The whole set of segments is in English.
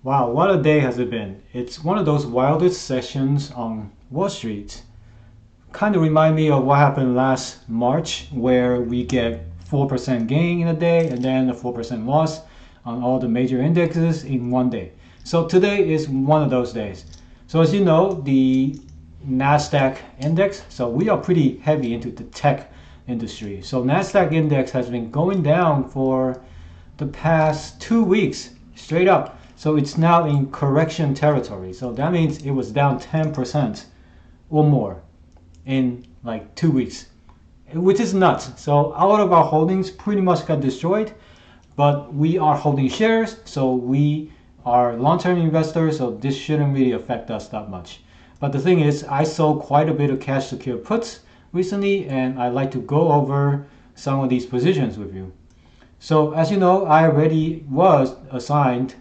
Wow, what a day has it been. It's one of those wildest sessions on Wall Street. Kind of remind me of what happened last March where we get 4% gain in a day and then a 4% loss on all the major indexes in one day. So today is one of those days. So as you know, the NASDAQ index, so we are pretty heavy into the tech industry. So NASDAQ index has been going down for the past 2 weeks straight up. So it's now in correction territory. So that means it was down 10% or more in like 2 weeks, which is nuts. So all of our holdings pretty much got destroyed, but we are holding shares. So we are long-term investors. So this shouldn't really affect us that much. But the thing is, I sold quite a bit of cash secured puts recently, and I'd like to go over some of these positions with you. So as you know, I already was assigned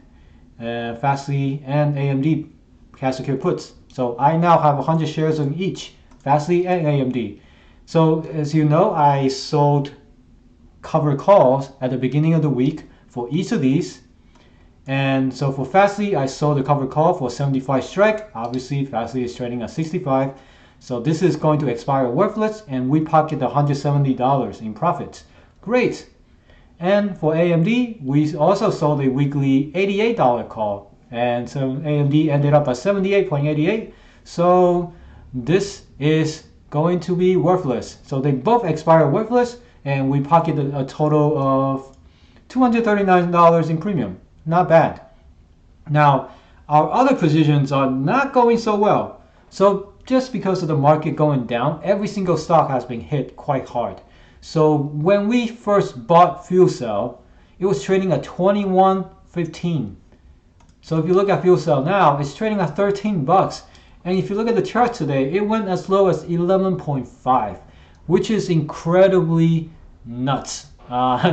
FSLY and AMD cash secured puts. So I now have 100 shares on each, FSLY and AMD. So as you know, I sold covered calls at the beginning of the week for each of these. And so for FSLY, I sold the covered call for 75 strike. Obviously, FSLY is trading at 65. So this is going to expire worthless, and we pocket $170 in profits. Great. And for AMD, we also sold a weekly $88 call. And so AMD ended up at 78.88. So this is going to be worthless. So they both expire worthless, and we pocketed a total of $239 in premium. Not bad. Now, our other positions are not going so well. So just because of the market going down, every single stock has been hit quite hard. So when we first bought Fuel Cell, it was trading at 21.15. So if you look at Fuel Cell now, it's trading at 13 bucks. And if you look at the chart today, it went as low as 11.5, which is incredibly nuts.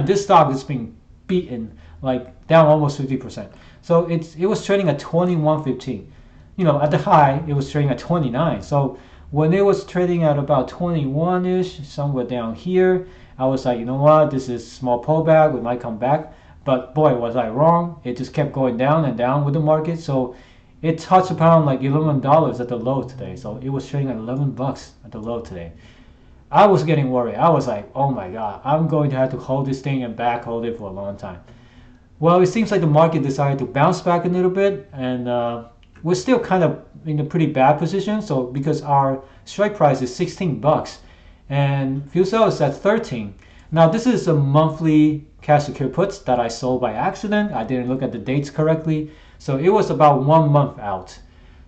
This stock has been beaten, like down almost 50%. So it was trading at 21.15. You know, at the high, it was trading at 29. So when it was trading at about 21-ish, somewhere down here, I was like, you know what, this is small pullback, we might come back. But boy, was I wrong. It just kept going down and down with the market. So it touched upon like $11 at the low today. So it was trading at 11 bucks at the low today. I was getting worried. I was like, oh my God, I'm going to have to hold this thing and back hold it for a long time. Well, it seems like the market decided to bounce back a little bit, and we're still kind of in a pretty bad position. So because our strike price is 16 bucks and Fuel Cell is at 13. Now this is a monthly cash secured puts that I sold by accident. I didn't look at the dates correctly. So it was about 1 month out.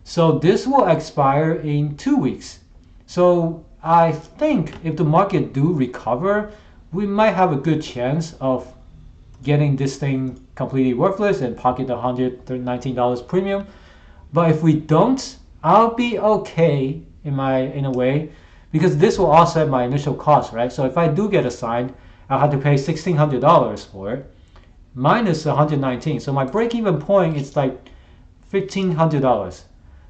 So this will expire in 2 weeks. So I think if the market do recover, we might have a good chance of getting this thing completely worthless and pocket the $119 premium. But if we don't, I'll be okay in a way, because this will offset my initial cost, right? So if I do get assigned, I'll have to pay $1,600 for it, minus $119. So my break-even point is like $1,500.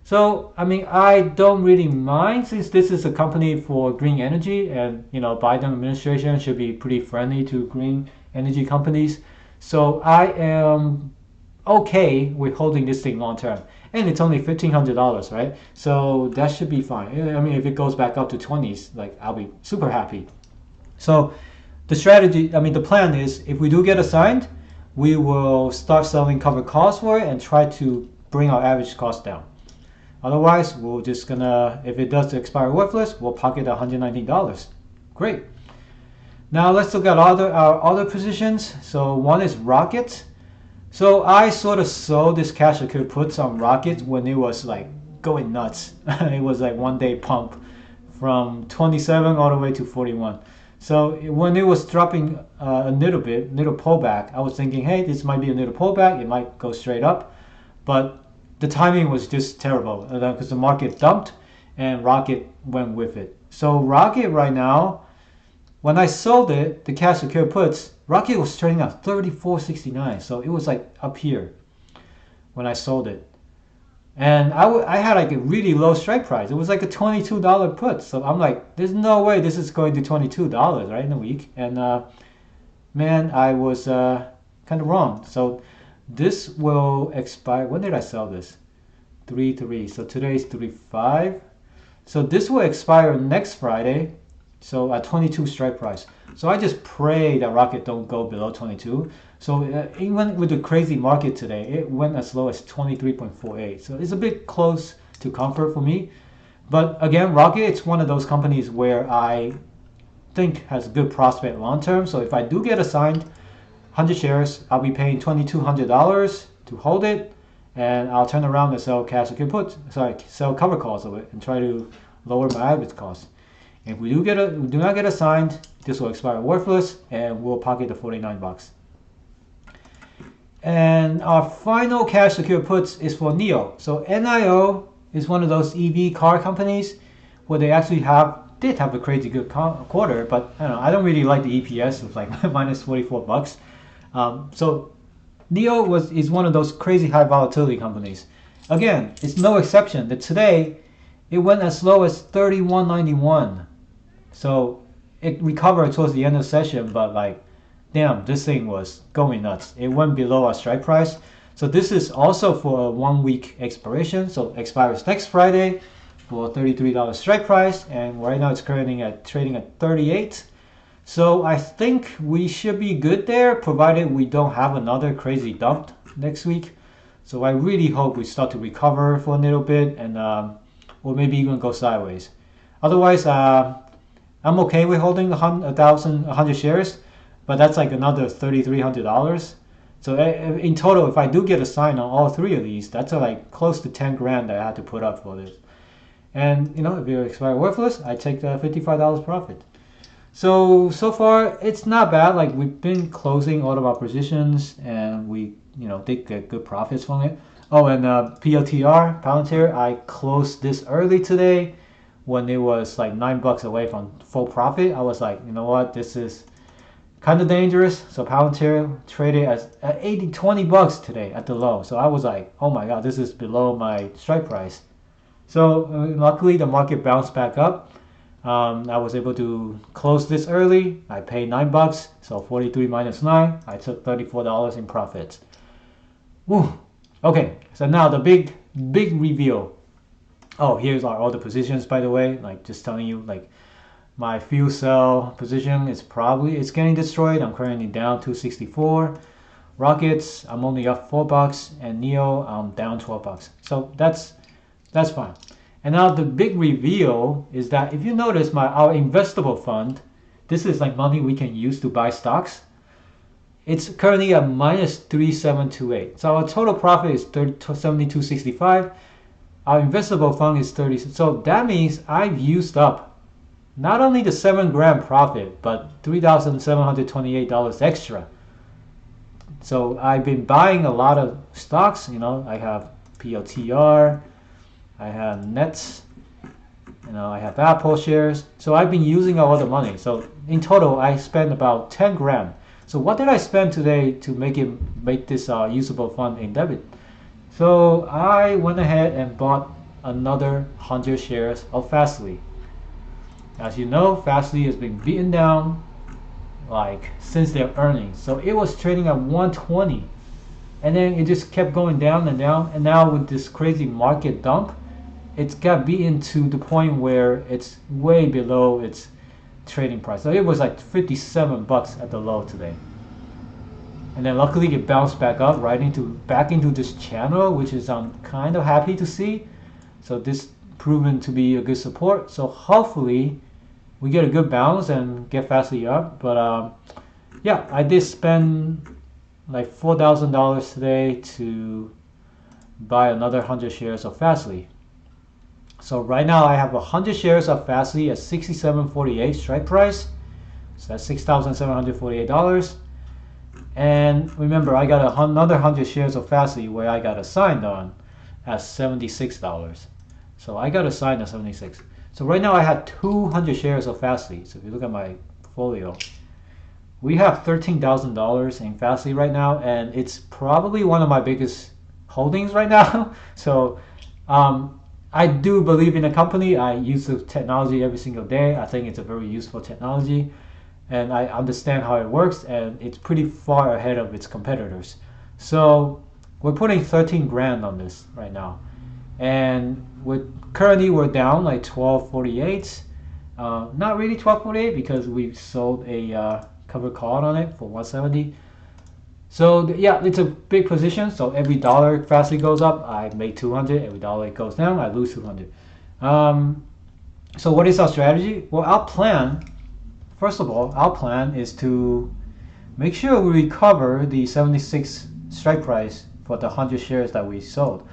So I mean, I don't really mind, since this is a company for green energy, and you know, Biden administration should be pretty friendly to green energy companies. So I am okay with holding this thing long term, and it's only $1,500, right? So that should be fine. I mean, if it goes back up to 20s, like, I'll be super happy. So the strategy, I mean, the plan is, if we do get assigned, we will start selling covered calls for it and try to bring our average cost down. Otherwise, we're just gonna, if it does expire worthless, we'll pocket $119. Great. Now let's look at our other positions. So one is Rocket. So I sort of sold this cash secured puts on Rocket when it was like going nuts. It was like 1 day pump from 27 all the way to 41. So when it was dropping a little pullback, I was thinking, hey, this might be a little pullback. It might go straight up. But the timing was just terrible because the market dumped and Rocket went with it. So Rocket right now, when I sold it, the cash secured puts, Rocket was trading at 34.69, so it was like up here when I sold it. And I had like a really low strike price. It was like a $22 put. So I'm like, there's no way this is going to $22, right, in a week. And man, I was kind of wrong. So This will expire. When did I sell this? 3-3. So today's 3-5. So this will expire next Friday. So at 22 strike price. So I just pray that Rocket don't go below 22. So even with the crazy market today, it went as low as 23.48. So it's a bit close to comfort for me. But again, Rocket, it's one of those companies where I think has good prospect long term. So if I do get assigned 100 shares, I'll be paying $2,200 to hold it, and I'll turn around and sell cash secured puts. Sorry, sell cover calls of it and try to lower my average cost. If we do not get assigned, this will expire worthless, and we'll pocket the $49. And our final cash secured puts is for NIO. So NIO is one of those EV car companies where they actually did have a crazy good quarter, but I don't really like the EPS of like minus $44. So NIO is one of those crazy high volatility companies. Again, it's no exception that today it went as low as 31.91. So it recovered towards the end of the session, but like, damn, this thing was going nuts. It went below our strike price. So this is also for a 1 week expiration. So expires next Friday for $33 strike price, and right now it's currently trading at 38. So I think we should be good there, provided we don't have another crazy dump next week. So I really hope we start to recover for a little bit, and or maybe even go sideways. Otherwise, I'm okay with holding 100 shares, but that's like another $3,300. So in total, if I do get a sign on all three of these, that's like close to 10 grand that I had to put up for this. And if you expire worthless, I take the $55 profit. So far it's not bad. Like, we've been closing all of our positions, and we did get good profits from it. Oh, and PLTR, Palantir, I closed this early today when it was like $9 away from full profit. I was like, you know what, this is kind of dangerous. So Palantir traded at $20 today at the low. So I was like, oh my god, this is below my strike price. So luckily the market bounced back up. I was able to close this early. I paid $9, so 43 minus 9. I took $34 in profits. Woo. Okay, so now the big reveal. Oh, here's all the positions, by the way. Like, just telling you, like, my fuel cell position is getting destroyed. I'm currently down 264. Rockets, I'm only up $4, and NIO, I'm down $12. So that's fine. And now the big reveal is that if you notice our investable fund, this is like money we can use to buy stocks. It's currently at minus 3728. So our total profit is 7265. Our investable fund is 30. So that means I've used up not only the 7 grand profit, but $3,728 extra. So I've been buying a lot of stocks. I have PLTR, I have Nets, I have Apple shares. So I've been using all the money. So in total, I spent about 10 grand. So what did I spend today to make this usable fund in debit? So I went ahead and bought another 100 shares of FSLY. As you know, FSLY has been beaten down like since their earnings. So it was trading at 120, and then it just kept going down and down. And now with this crazy market dump, it's got beaten to the point where it's way below its trading price. So it was like $57 at the low today. And then luckily it bounced back up back into this channel, which is I'm kind of happy to see. So this proven to be a good support. So hopefully we get a good bounce and get FSLY up. But yeah, I did spend like $4,000 today to buy another 100 shares of FSLY. So right now I have 100 shares of FSLY at $67.48 strike price. So that's $6,748. And remember, I got another 100 shares of FSLY where I got assigned on at $76. So I got assigned at 76. So right now I have 200 shares of FSLY. So if you look at my portfolio, we have $13,000 in FSLY right now, and it's probably one of my biggest holdings right now. So I do believe in the company. I use the technology every single day. I think it's a very useful technology, and I understand how it works, and it's pretty far ahead of its competitors. So We're putting 13 grand on this right now, and currently we're down like 1248. Not really 1248 because we sold a covered call on it for 170. So yeah, it's a big position. So every dollar Fastly goes up, I make 200. Every dollar it goes down, I lose 200. So what is our strategy? Well, our plan, first of all, our plan is to make sure we recover the 76 strike price for the 100 shares that we sold.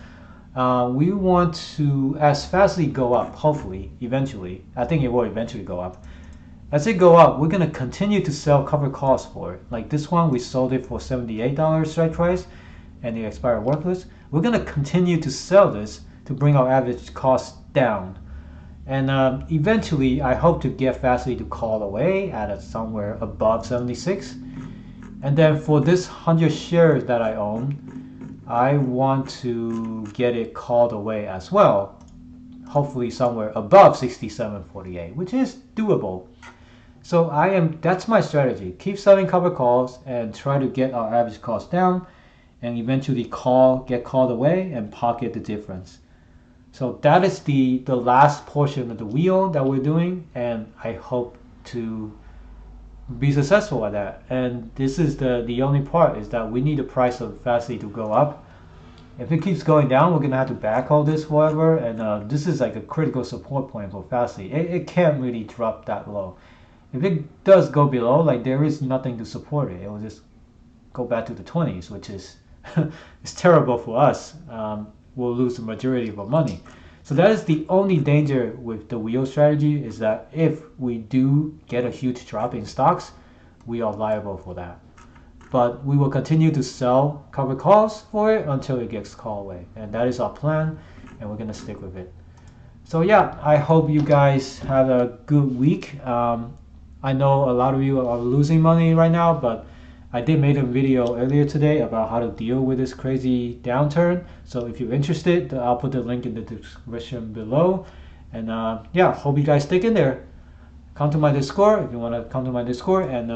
We want to, as Fastly go up, hopefully, eventually, I think it will eventually go up. As it go up, we're going to continue to sell covered calls for it. Like this one, we sold it for $78 strike price and the expired worthless. We're going to continue to sell this to bring our average cost down. And eventually, I hope to get Fastly to call away at somewhere above 76. And then for this 100 shares that I own, I want to get it called away as well. Hopefully somewhere above 67.48, which is doable. So that's my strategy. Keep selling covered calls and try to get our average cost down and eventually get called away and pocket the difference. So that is the last portion of the wheel that we're doing, and I hope to be successful at that. And this is the only part, is that we need the price of Fastly to go up. If it keeps going down, we're gonna have to back all this forever, and this is like a critical support point for Fastly. It can't really drop that low. If it does go below, like there is nothing to support it. It will just go back to the 20s, which is it's terrible for us. We'll lose the majority of our money. So that is the only danger with the wheel strategy, is that if we do get a huge drop in stocks, we are liable for that. But we will continue to sell covered calls for it until it gets called away. And that is our plan, and we're going to stick with it. So yeah, I hope you guys have a good week. I know a lot of you are losing money right now, but I did make a video earlier today about how to deal with this crazy downturn. So if you're interested, I'll put the link in the description below. And yeah, hope you guys stick in there. Come to my Discord if you want to come to my Discord, and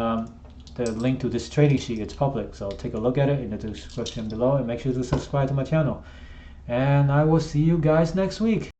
the link to this trading sheet, it's public. So take a look at it in the description below, and make sure to subscribe to my channel. And I will see you guys next week.